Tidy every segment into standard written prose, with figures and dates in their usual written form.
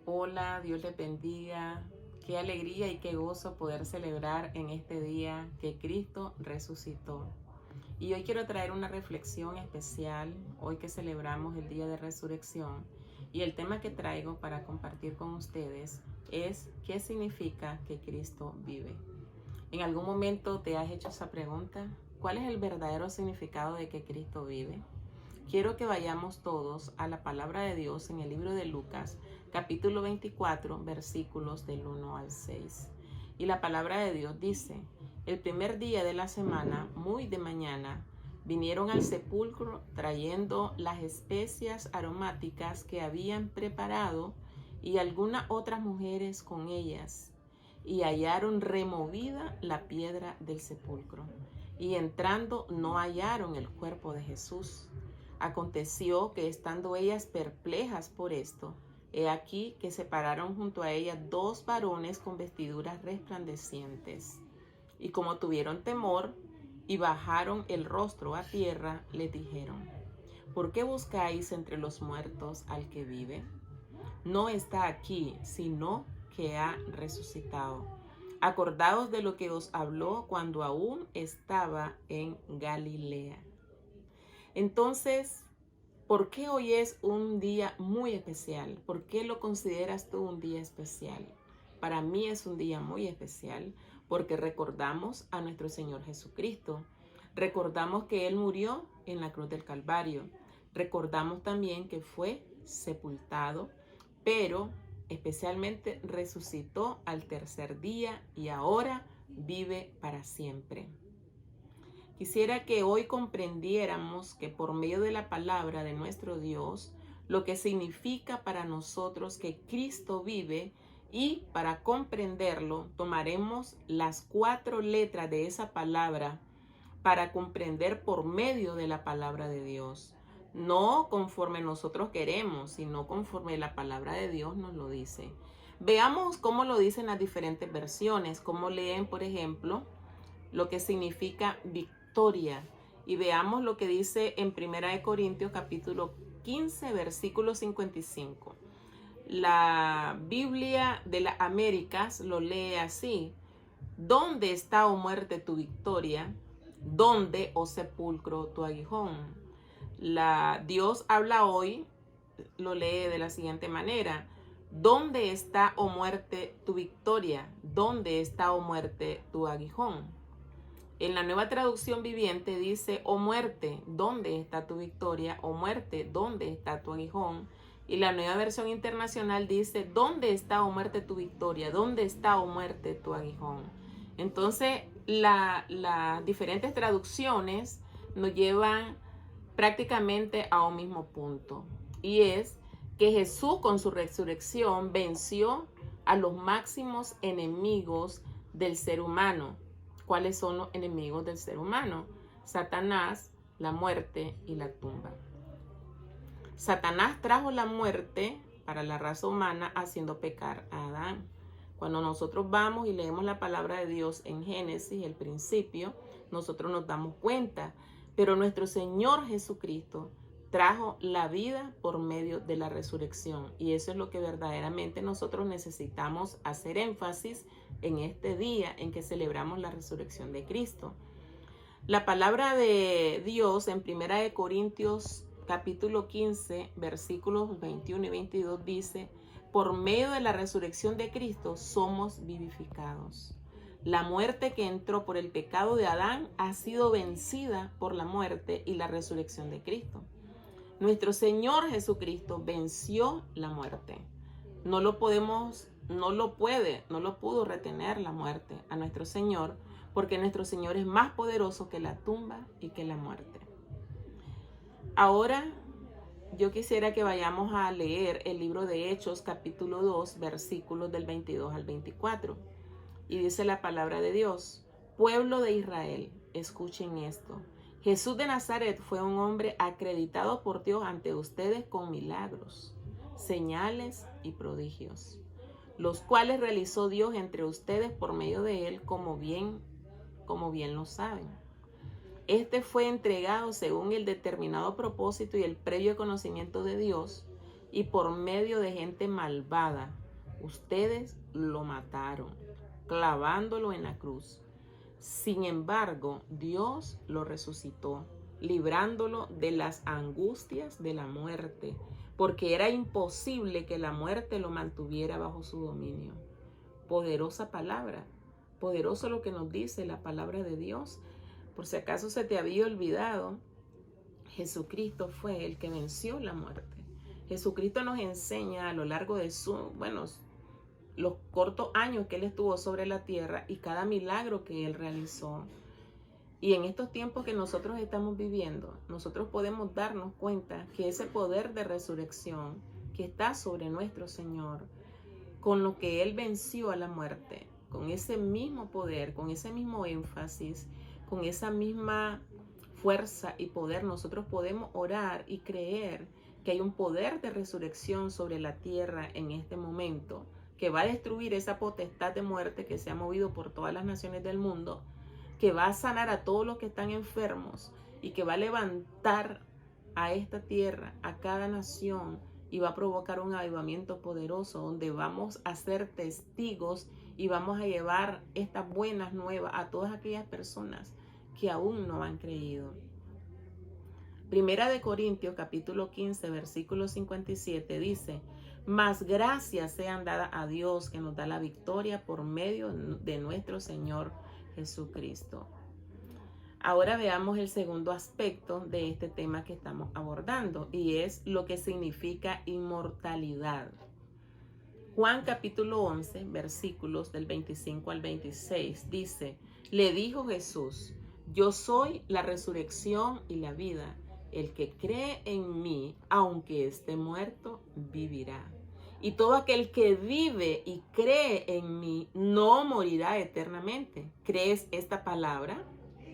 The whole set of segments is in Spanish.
Hola, Dios les bendiga. Qué alegría y qué gozo poder celebrar en este día que Cristo resucitó. Y hoy quiero traer una reflexión especial, hoy que celebramos el día de resurrección. Y el tema que traigo para compartir con ustedes es ¿qué significa que Cristo vive? ¿En algún momento te has hecho esa pregunta? ¿Cuál es el verdadero significado de que Cristo vive? Quiero que vayamos todos a la palabra de Dios en el libro de Lucas, capítulo 24, versículos del 1 al 6. Y la palabra de Dios dice, el primer día de la semana, muy de mañana, vinieron al sepulcro trayendo las especias aromáticas que habían preparado y algunas otras mujeres con ellas, y hallaron removida la piedra del sepulcro. Y entrando no hallaron el cuerpo de Jesús. Aconteció que estando ellas perplejas por esto, he aquí que se pararon junto a ellas dos varones con vestiduras resplandecientes. Y como tuvieron temor y bajaron el rostro a tierra, les dijeron, ¿por qué buscáis entre los muertos al que vive? No está aquí, sino que ha resucitado. Acordaos de lo que os habló cuando aún estaba en Galilea. Entonces, ¿por qué hoy es un día muy especial? ¿Por qué lo consideras tú un día especial? Para mí es un día muy especial porque recordamos a nuestro Señor Jesucristo. Recordamos que Él murió en la cruz del Calvario. Recordamos también que fue sepultado, pero especialmente resucitó al tercer día y ahora vive para siempre. Quisiera que hoy comprendiéramos que por medio de la palabra de nuestro Dios, lo que significa para nosotros que Cristo vive, y para comprenderlo tomaremos las 4 letras de esa palabra para comprender por medio de la palabra de Dios. No conforme nosotros queremos, sino conforme la palabra de Dios nos lo dice. Veamos cómo lo dicen las diferentes versiones, cómo leen, por ejemplo, lo que significa victoria. Y veamos lo que dice en 1 Corintios capítulo 15, versículo 55. La Biblia de las Américas lo lee así. ¿Dónde está, oh muerte, tu victoria? ¿Dónde, oh sepulcro, tu aguijón? Dios habla hoy, lo lee de la siguiente manera. ¿Dónde está, oh muerte, tu victoria? ¿Dónde está, oh muerte, tu aguijón? En la Nueva Traducción Viviente dice, oh muerte, ¿dónde está tu victoria? Oh muerte, ¿dónde está tu aguijón? Y la Nueva Versión Internacional dice, ¿dónde está, oh muerte, tu victoria? ¿Dónde está, oh muerte, tu aguijón? Entonces, las diferentes traducciones nos llevan prácticamente a un mismo punto. Y es que Jesús con su resurrección venció a los máximos enemigos del ser humano. ¿Cuáles son los enemigos del ser humano? Satanás, la muerte y la tumba. Satanás trajo la muerte para la raza humana haciendo pecar a Adán. Cuando nosotros vamos y leemos la palabra de Dios en Génesis, el principio, nosotros nos damos cuenta. Pero nuestro Señor Jesucristo trajo la vida por medio de la resurrección. Y eso es lo que verdaderamente nosotros necesitamos hacer énfasis en este día en que celebramos la resurrección de Cristo. La palabra de Dios en 1 Corintios capítulo 15, versículos 21 y 22 dice, por medio de la resurrección de Cristo somos vivificados. La muerte que entró por el pecado de Adán ha sido vencida por la muerte y la resurrección de Cristo. Nuestro Señor Jesucristo venció la muerte. No lo pudo retener la muerte a nuestro Señor, porque nuestro Señor es más poderoso que la tumba y que la muerte. Ahora yo quisiera que vayamos a leer el libro de Hechos, capítulo 2, versículos del 22 al 24. Y dice la palabra de Dios, pueblo de Israel, escuchen esto. Jesús de Nazaret fue un hombre acreditado por Dios ante ustedes con milagros, señales y prodigios, los cuales realizó Dios entre ustedes por medio de él, como bien lo saben. Este fue entregado según el determinado propósito y el previo conocimiento de Dios, y por medio de gente malvada, ustedes lo mataron, clavándolo en la cruz. Sin embargo, Dios lo resucitó, librándolo de las angustias de la muerte, porque era imposible que la muerte lo mantuviera bajo su dominio. Poderosa palabra, poderoso lo que nos dice la palabra de Dios. Por si acaso se te había olvidado, Jesucristo fue el que venció la muerte. Jesucristo nos enseña a lo largo de los cortos años que Él estuvo sobre la tierra y cada milagro que Él realizó. Y en estos tiempos que nosotros estamos viviendo, nosotros podemos darnos cuenta que ese poder de resurrección que está sobre nuestro Señor, con lo que Él venció a la muerte, con ese mismo poder, con ese mismo énfasis, con esa misma fuerza y poder, nosotros podemos orar y creer que hay un poder de resurrección sobre la tierra en este momento, que va a destruir esa potestad de muerte que se ha movido por todas las naciones del mundo, que va a sanar a todos los que están enfermos y que va a levantar a esta tierra, a cada nación, y va a provocar un avivamiento poderoso donde vamos a ser testigos y vamos a llevar estas buenas nuevas a todas aquellas personas que aún no han creído. Primera de Corintios capítulo 15 versículo 57 dice: mas gracias sean dadas a Dios que nos da la victoria por medio de nuestro Señor Jesucristo. Ahora veamos el segundo aspecto de este tema que estamos abordando, y es lo que significa inmortalidad. Juan capítulo 11, versículos del 25 al 26 dice: le dijo Jesús: yo soy la resurrección y la vida. El que cree en mí, aunque esté muerto, vivirá. Y todo aquel que vive y cree en mí no morirá eternamente. ¿Crees esta palabra?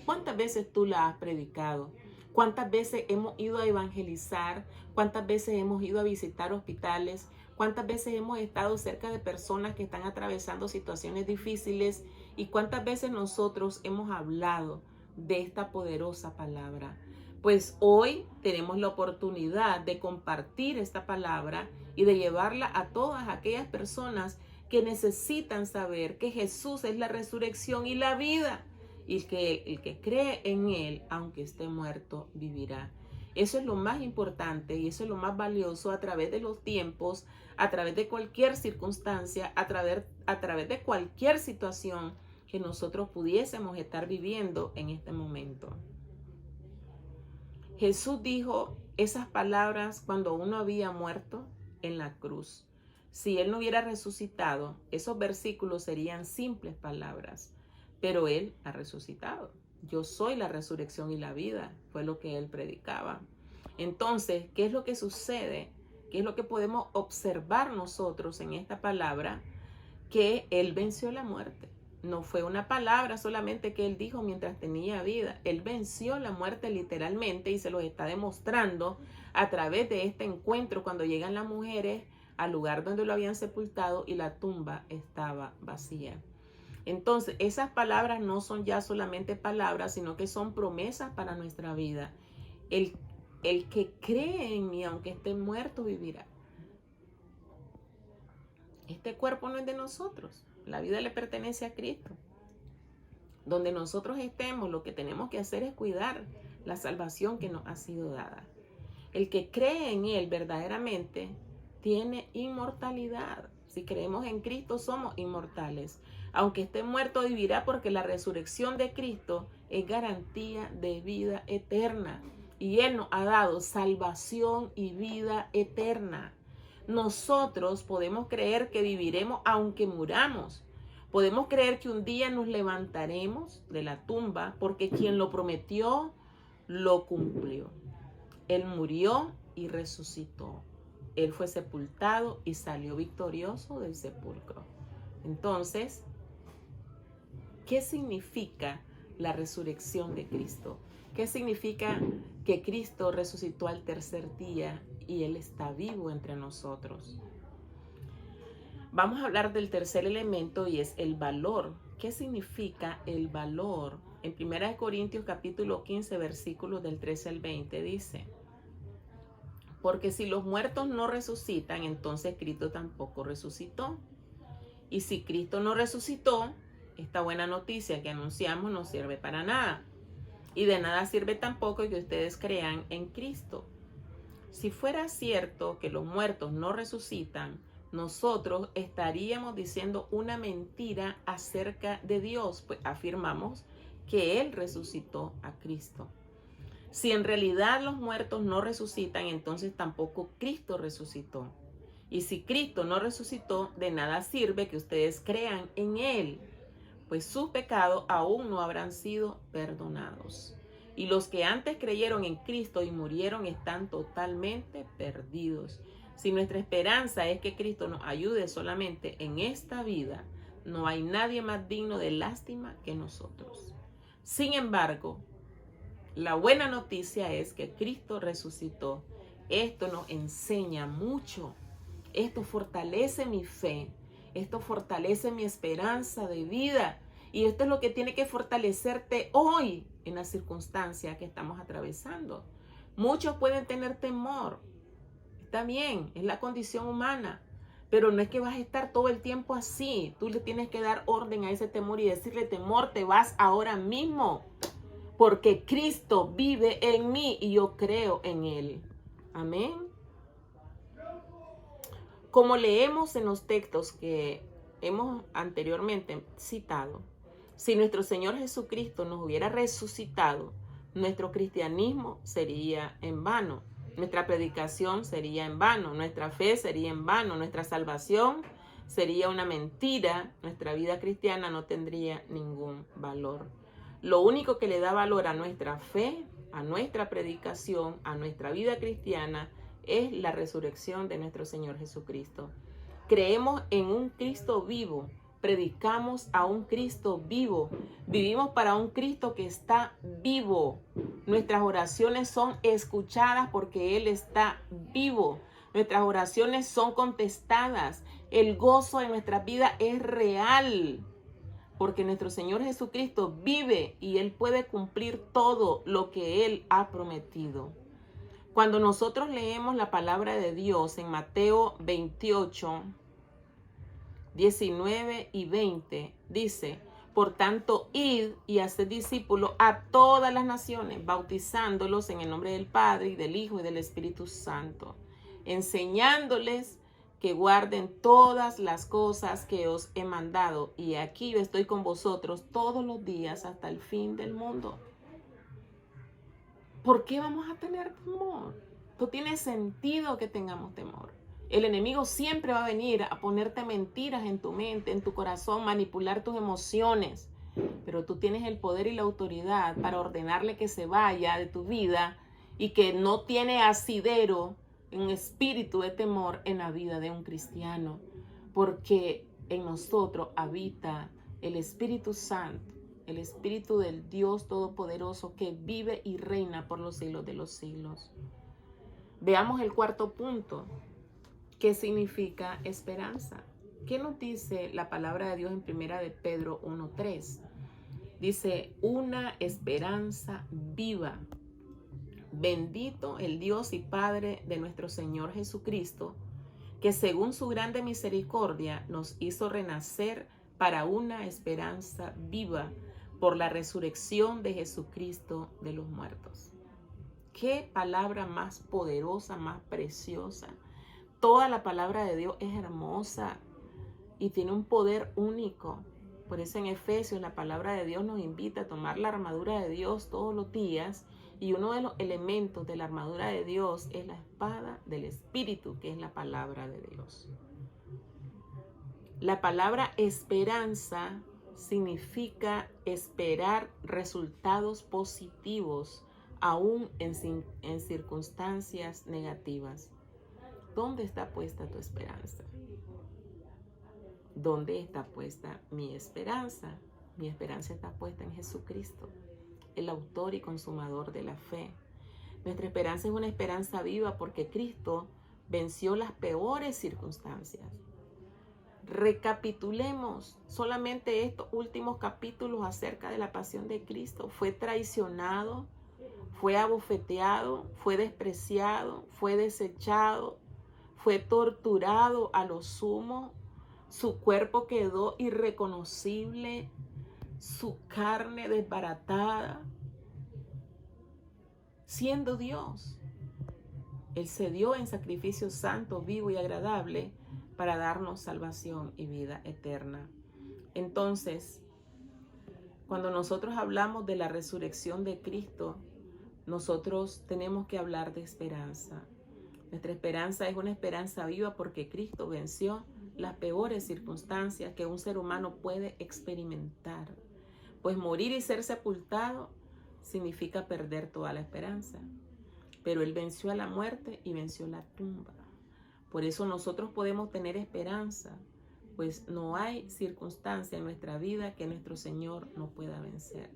¿Cuántas veces tú la has predicado? ¿Cuántas veces hemos ido a evangelizar? ¿Cuántas veces hemos ido a visitar hospitales? ¿Cuántas veces hemos estado cerca de personas que están atravesando situaciones difíciles? ¿Y cuántas veces nosotros hemos hablado de esta poderosa palabra? Pues hoy tenemos la oportunidad de compartir esta palabra y de llevarla a todas aquellas personas que necesitan saber que Jesús es la resurrección y la vida, y que el que cree en Él, aunque esté muerto, vivirá. Eso es lo más importante y eso es lo más valioso a través de los tiempos, a través de cualquier circunstancia, a través de cualquier situación que nosotros pudiésemos estar viviendo en este momento. Jesús dijo esas palabras cuando uno había muerto en la cruz. Si Él no hubiera resucitado, esos versículos serían simples palabras, pero Él ha resucitado. Yo soy la resurrección y la vida, fue lo que Él predicaba. Entonces, ¿qué es lo que sucede? ¿Qué es lo que podemos observar nosotros en esta palabra? Que Él venció la muerte. No fue una palabra solamente que Él dijo mientras tenía vida. Él venció la muerte literalmente y se lo está demostrando a través de este encuentro cuando llegan las mujeres al lugar donde lo habían sepultado y la tumba estaba vacía. Entonces, esas palabras no son ya solamente palabras, sino que son promesas para nuestra vida. El que cree en mí, aunque esté muerto, vivirá. Este cuerpo no es de nosotros. La vida le pertenece a Cristo. Donde nosotros estemos, lo que tenemos que hacer es cuidar la salvación que nos ha sido dada. El que cree en Él verdaderamente tiene inmortalidad. Si creemos en Cristo, somos inmortales. Aunque esté muerto, vivirá, porque la resurrección de Cristo es garantía de vida eterna. Y Él nos ha dado salvación y vida eterna. Nosotros podemos creer que viviremos aunque muramos. Podemos creer que un día nos levantaremos de la tumba, porque quien lo prometió, lo cumplió. Él murió y resucitó. Él fue sepultado y salió victorioso del sepulcro. Entonces, ¿qué significa la resurrección de Cristo? ¿Qué significa que Cristo resucitó al tercer día y Él está vivo entre nosotros? Vamos a hablar del tercer elemento, y es el valor. ¿Qué significa el valor? En 1 Corintios capítulo 15, versículos del 13 al 20 dice: Porque si los muertos no resucitan, entonces Cristo tampoco resucitó. Y si Cristo no resucitó, esta buena noticia que anunciamos no sirve para nada. Y de nada sirve tampoco que ustedes crean en Cristo. Si fuera cierto que los muertos no resucitan, nosotros estaríamos diciendo una mentira acerca de Dios, pues afirmamos que Él resucitó a Cristo. Si en realidad los muertos no resucitan, entonces tampoco Cristo resucitó. Y si Cristo no resucitó, de nada sirve que ustedes crean en Él, pues sus pecados aún no habrán sido perdonados. Y los que antes creyeron en Cristo y murieron están totalmente perdidos. Si nuestra esperanza es que Cristo nos ayude solamente en esta vida, no hay nadie más digno de lástima que nosotros. Sin embargo, la buena noticia es que Cristo resucitó. Esto nos enseña mucho. Esto fortalece mi fe. Esto fortalece mi esperanza de vida. Y esto es lo que tiene que fortalecerte hoy en la circunstancia que estamos atravesando. Muchos pueden tener temor. Está bien, es la condición humana. Pero no es que vas a estar todo el tiempo así. Tú le tienes que dar orden a ese temor y decirle: temor, te vas ahora mismo. Porque Cristo vive en mí y yo creo en Él. Amén. Como leemos en los textos que hemos anteriormente citado, si nuestro Señor Jesucristo nos hubiera resucitado, nuestro cristianismo sería en vano, nuestra predicación sería en vano, nuestra fe sería en vano, nuestra salvación sería una mentira, nuestra vida cristiana no tendría ningún valor. Lo único que le da valor a nuestra fe, a nuestra predicación, a nuestra vida cristiana, es la resurrección de nuestro Señor Jesucristo. Creemos en un Cristo vivo, predicamos a un Cristo vivo, vivimos para un Cristo que está vivo. Nuestras oraciones son escuchadas porque Él está vivo. Nuestras oraciones son contestadas. El gozo de nuestra vida es real. Porque nuestro Señor Jesucristo vive y Él puede cumplir todo lo que Él ha prometido. Cuando nosotros leemos la palabra de Dios en Mateo 28, 19 y 20, dice: por tanto, id y haced discípulos a todas las naciones, bautizándolos en el nombre del Padre y del Hijo y del Espíritu Santo, enseñándoles que guarden todas las cosas que os he mandado. Y aquí yo estoy con vosotros todos los días hasta el fin del mundo. ¿Por qué vamos a tener temor? No tiene sentido que tengamos temor. El enemigo siempre va a venir a ponerte mentiras en tu mente, en tu corazón, manipular tus emociones. Pero tú tienes el poder y la autoridad para ordenarle que se vaya de tu vida y que no tiene asidero un espíritu de temor en la vida de un cristiano, porque en nosotros habita el Espíritu Santo, el Espíritu del Dios Todopoderoso que vive y reina por los siglos de los siglos. Veamos el cuarto punto. ¿Qué significa esperanza? ¿Qué nos dice la palabra de Dios en Primera de Pedro 1:3? Dice: una esperanza viva. Bendito el Dios y Padre de nuestro Señor Jesucristo, que según su grande misericordia nos hizo renacer para una esperanza viva por la resurrección de Jesucristo de los muertos. Qué palabra más poderosa, más preciosa. Toda la palabra de Dios es hermosa y tiene un poder único. Por eso en Efesios la palabra de Dios nos invita a tomar la armadura de Dios todos los días. Y uno de los elementos de la armadura de Dios es la espada del Espíritu, que es la palabra de Dios. La palabra esperanza significa esperar resultados positivos aún en circunstancias negativas. ¿Dónde está puesta tu esperanza? ¿Dónde está puesta mi esperanza? Mi esperanza está puesta en Jesucristo, el autor y consumador de la fe. Nuestra esperanza es una esperanza viva porque Cristo venció las peores circunstancias. Recapitulemos solamente estos últimos capítulos acerca de la pasión de Cristo. Fue traicionado, fue abofeteado, fue despreciado, fue desechado, fue torturado a lo sumo, su cuerpo quedó irreconocible, su carne desbaratada. Siendo Dios, Él se dio en sacrificio santo, vivo y agradable para darnos salvación y vida eterna. Entonces, cuando nosotros hablamos de la resurrección de Cristo, nosotros tenemos que hablar de esperanza. Nuestra esperanza es una esperanza viva porque Cristo venció las peores circunstancias que un ser humano puede experimentar. Pues morir y ser sepultado significa perder toda la esperanza. Pero Él venció a la muerte y venció la tumba. Por eso nosotros podemos tener esperanza, pues no hay circunstancia en nuestra vida que nuestro Señor no pueda vencer.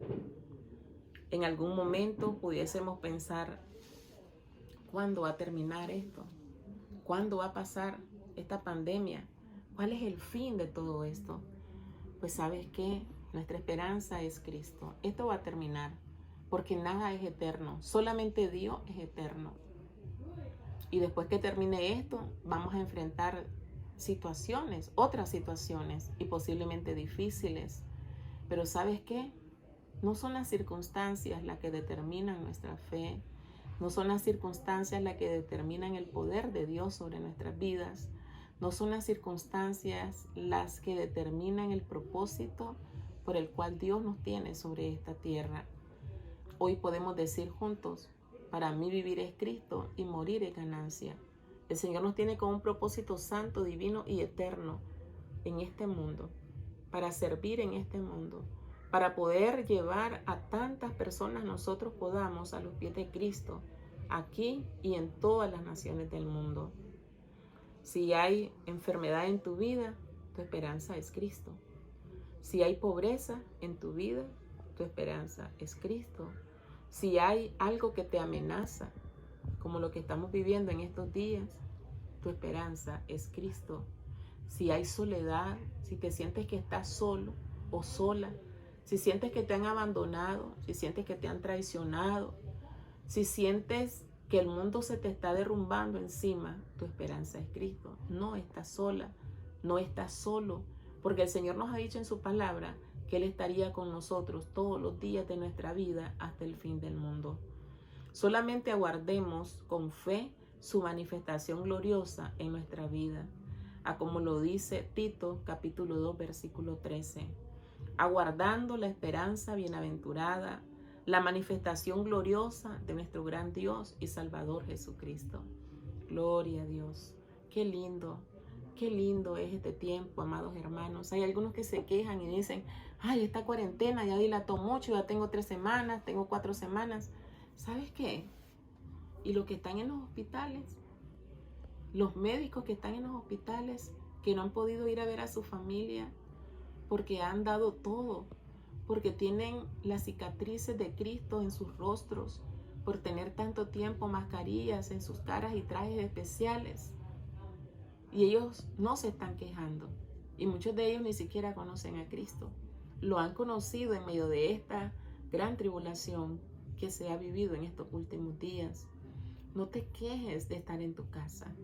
En algún momento pudiésemos pensar, ¿cuándo va a terminar esto? ¿Cuándo va a pasar esta pandemia? ¿Cuál es el fin de todo esto? Pues ¿sabes qué? Nuestra esperanza es Cristo. Esto va a terminar, porque nada es eterno. Solamente Dios es eterno. Y después que termine esto, vamos a enfrentar situaciones, otras situaciones, y posiblemente difíciles. Pero ¿sabes qué? No son las circunstancias las que determinan nuestra fe. No son las circunstancias las que determinan el poder de Dios sobre nuestras vidas. No son las circunstancias las que determinan el propósito por el cual Dios nos tiene sobre esta tierra. Hoy podemos decir juntos, para mí vivir es Cristo y morir es ganancia. El Señor nos tiene con un propósito santo, divino y eterno en este mundo, para servir en este mundo, para poder llevar a tantas personas nosotros podamos a los pies de Cristo, aquí y en todas las naciones del mundo. Si hay enfermedad en tu vida, tu esperanza es Cristo. Si hay pobreza en tu vida, tu esperanza es Cristo. Si hay algo que te amenaza, como lo que estamos viviendo en estos días, tu esperanza es Cristo. Si hay soledad, si te sientes que estás solo o sola, si sientes que te han abandonado, si sientes que te han traicionado, si sientes que el mundo se te está derrumbando encima, tu esperanza es Cristo. No estás sola, no estás solo, porque el Señor nos ha dicho en su palabra que Él estaría con nosotros todos los días de nuestra vida hasta el fin del mundo. Solamente aguardemos con fe su manifestación gloriosa en nuestra vida, a como lo dice Tito capítulo 2 versículo 13. Aguardando la esperanza bienaventurada, la manifestación gloriosa de nuestro gran Dios y Salvador Jesucristo. Gloria a Dios. Qué lindo es este tiempo, amados hermanos. Hay algunos que se quejan y dicen, ay, esta cuarentena ya dilató mucho, ya tengo 3 semanas, tengo 4 semanas. ¿Sabes qué? Y los que están en los hospitales, los médicos que están en los hospitales, que no han podido ir a ver a su familia, porque han dado todo, porque tienen las cicatrices de Cristo en sus rostros, por tener tanto tiempo mascarillas en sus caras y trajes especiales. Y ellos no se están quejando. Y muchos de ellos ni siquiera conocen a Cristo. Lo han conocido en medio de esta gran tribulación que se ha vivido en estos últimos días. No te quejes de estar en tu casa.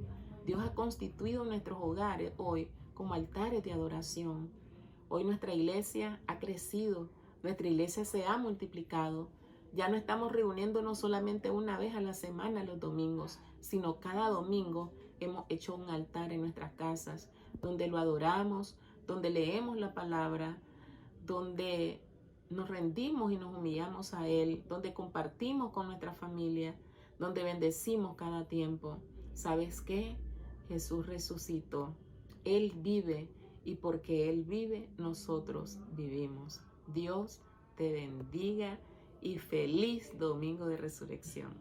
Dios ha constituido nuestros hogares hoy como altares de adoración. Hoy nuestra iglesia ha crecido, nuestra iglesia se ha multiplicado. Ya no estamos reuniéndonos solamente una vez a la semana los domingos, sino cada domingo hemos hecho un altar en nuestras casas, donde lo adoramos, donde leemos la palabra, donde nos rendimos y nos humillamos a Él, donde compartimos con nuestra familia, donde bendecimos cada tiempo. ¿Sabes qué? Jesús resucitó. Él vive y porque Él vive, nosotros vivimos. Dios te bendiga y feliz domingo de resurrección.